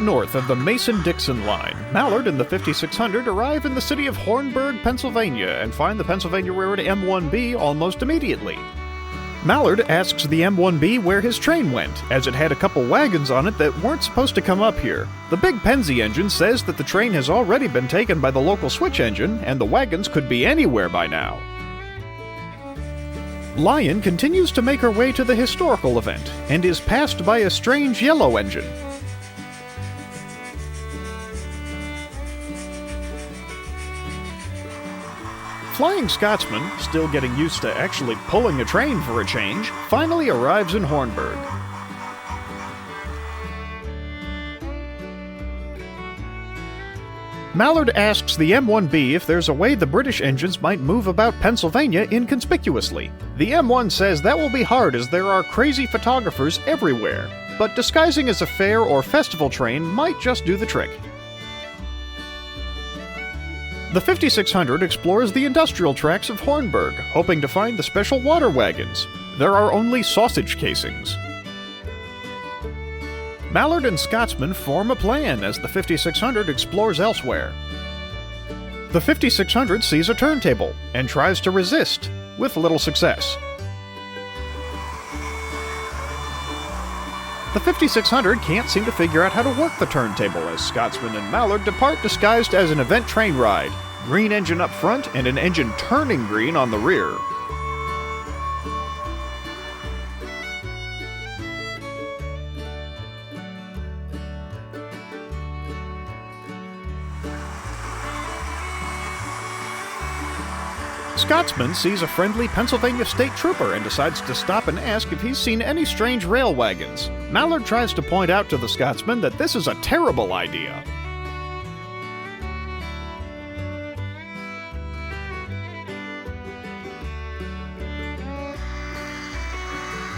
north of the Mason Dixon Line, Mallard and the 5600 arrive in the city of Hornberg, Pennsylvania, and find the Pennsylvania Railroad M1B almost immediately. Mallard asks the M1B where his train went, as it had a couple wagons on it that weren't supposed to come up here. The Big Penzie engine says that the train has already been taken by the local switch engine, and the wagons could be anywhere by now. Lion continues to make her way to the historical event, and is passed by a strange yellow engine. Flying Scotsman, still getting used to actually pulling a train for a change, finally arrives in Hornberg. Mallard asks the M1B if there's a way the British engines might move about Pennsylvania inconspicuously. The M1 says that will be hard as there are crazy photographers everywhere, but disguising as a fair or festival train might just do the trick. The 5600 explores the industrial tracks of Hornberg, hoping to find the special water wagons. There are only sausage casings. Mallard and Scotsman form a plan as the 5600 explores elsewhere. The 5600 sees a turntable and tries to resist, with little success. The 5600 can't seem to figure out how to work the turntable as Scotsman and Mallard depart disguised as an event train ride. Green engine up front and an engine turning green on the rear. Scotsman sees a friendly Pennsylvania state trooper and decides to stop and ask if he's seen any strange rail wagons. Mallard tries to point out to the Scotsman that this is a terrible idea.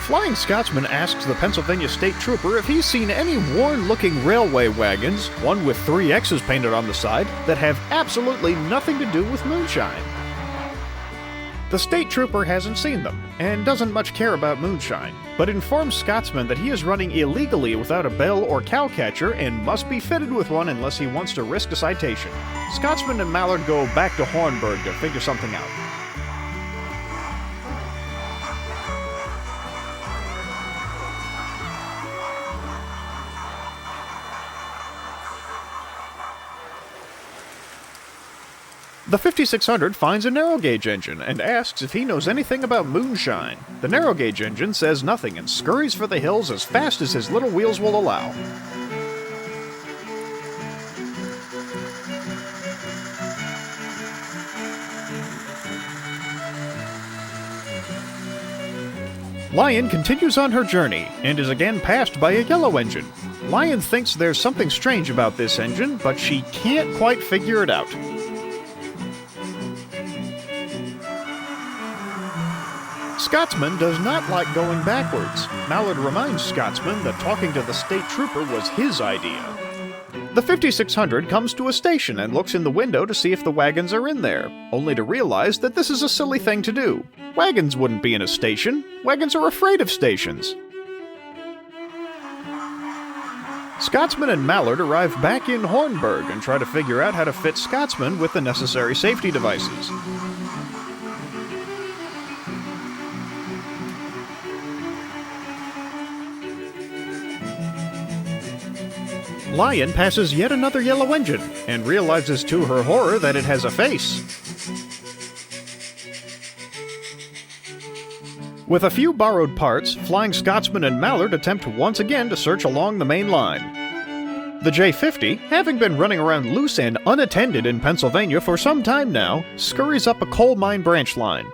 Flying Scotsman asks the Pennsylvania state trooper if he's seen any worn-looking railway wagons, one with 3 X's painted on the side, that have absolutely nothing to do with moonshine. The state trooper hasn't seen them, and doesn't much care about moonshine, but informs Scotsman that he is running illegally without a bell or cowcatcher and must be fitted with one unless he wants to risk a citation. Scotsman and Mallard go back to Hornberg to figure something out. The 5600 finds a narrow-gauge engine and asks if he knows anything about moonshine. The narrow-gauge engine says nothing and scurries for the hills as fast as his little wheels will allow. Lion continues on her journey and is again passed by a yellow engine. Lion thinks there's something strange about this engine, but she can't quite figure it out. Scotsman does not like going backwards. Mallard reminds Scotsman that talking to the state trooper was his idea. The 5600 comes to a station and looks in the window to see if the wagons are in there, only to realize that this is a silly thing to do. Wagons wouldn't be in a station. Wagons are afraid of stations. Scotsman and Mallard arrive back in Hornberg and try to figure out how to fit Scotsman with the necessary safety devices. Lion passes yet another yellow engine, and realizes to her horror that it has a face. With a few borrowed parts, Flying Scotsman and Mallard attempt once again to search along the main line. The J-50, having been running around loose and unattended in Pennsylvania for some time now, scurries up a coal mine branch line.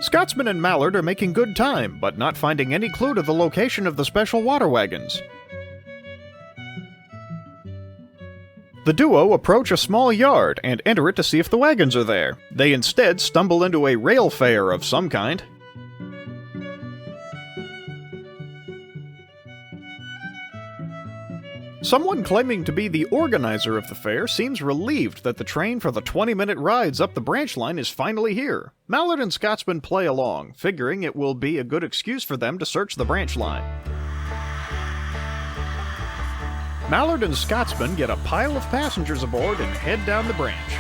Scotsman and Mallard are making good time, but not finding any clue to the location of the special water wagons. The duo approach a small yard and enter it to see if the wagons are there. They instead stumble into a rail fair of some kind. Someone claiming to be the organizer of the fair seems relieved that the train for the 20-minute rides up the branch line is finally here. Mallard and Scotsman play along, figuring it will be a good excuse for them to search the branch line. Mallard and Scotsman get a pile of passengers aboard and head down the branch.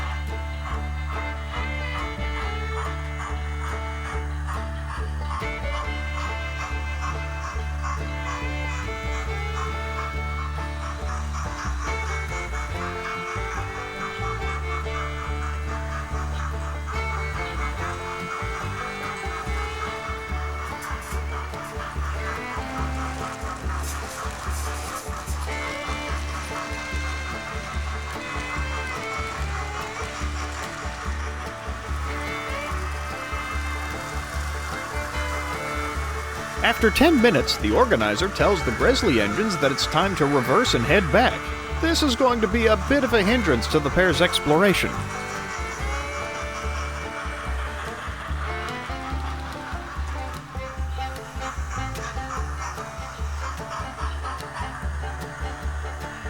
After 10 minutes, the organizer tells the Grizzly engines that it's time to reverse and head back. This is going to be a bit of a hindrance to the pair's exploration.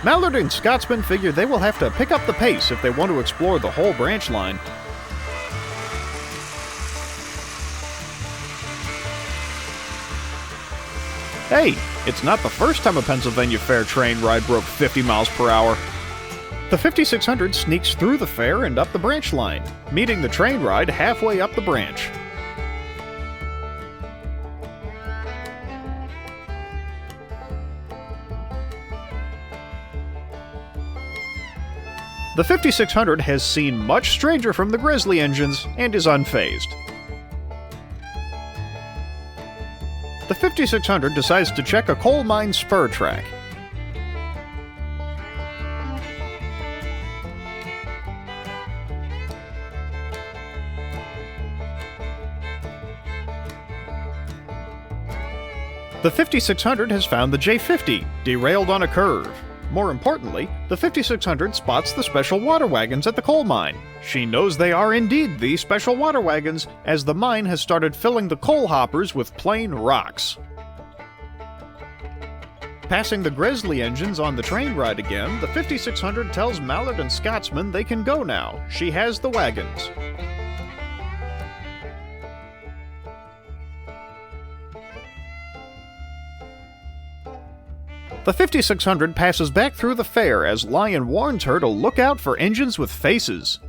Mallard and Scotsman figure they will have to pick up the pace if they want to explore the whole branch line. Hey, it's not the first time a Pennsylvania Fair train ride broke 50 miles per hour. The 5600 sneaks through the fair and up the branch line, meeting the train ride halfway up the branch. The 5600 has seen much stranger from the Grizzly engines and is unfazed. The 5600 decides to check a coal mine spur track. The 5600 has found the J50, derailed on a curve. More importantly, the 5600 spots the special water wagons at the coal mine. She knows they are indeed the special water wagons, as the mine has started filling the coal hoppers with plain rocks. Passing the Grizzly engines on the train ride again, the 5600 tells Mallard and Scotsman they can go now. She has the wagons. The 5600 passes back through the fair as Lion warns her to look out for engines with faces.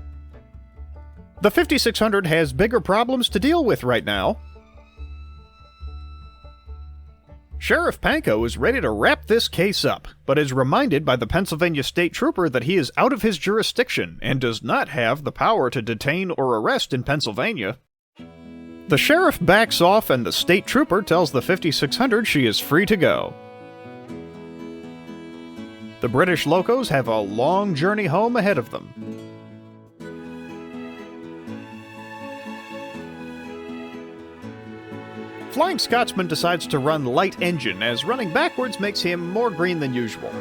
The 5600 has bigger problems to deal with right now. Sheriff Panko is ready to wrap this case up, but is reminded by the Pennsylvania State Trooper that he is out of his jurisdiction and does not have the power to detain or arrest in Pennsylvania. The sheriff backs off and the State Trooper tells the 5600 she is free to go. The British locos have a long journey home ahead of them. Flying Scotsman decides to run light engine, as running backwards makes him more green than usual.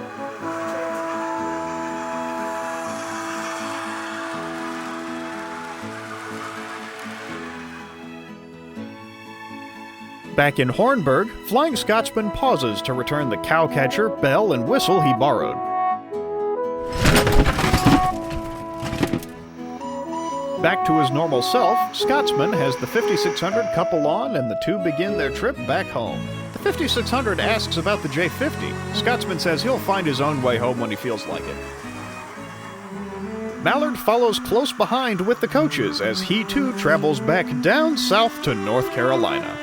Back in Hornberg, Flying Scotsman pauses to return the cowcatcher, bell, and whistle he borrowed. Back to his normal self, Scotsman has the 5600 couple on and the two begin their trip back home. The 5600 asks about the J50. Scotsman says he'll find his own way home when he feels like it. Mallard follows close behind with the coaches as he too travels back down south to North Carolina.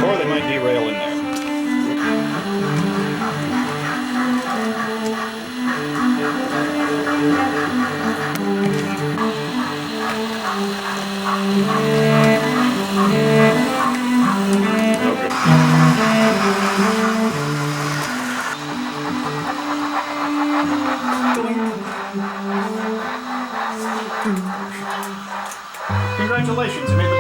Or they might derail in there. Okay. Congratulations, you made the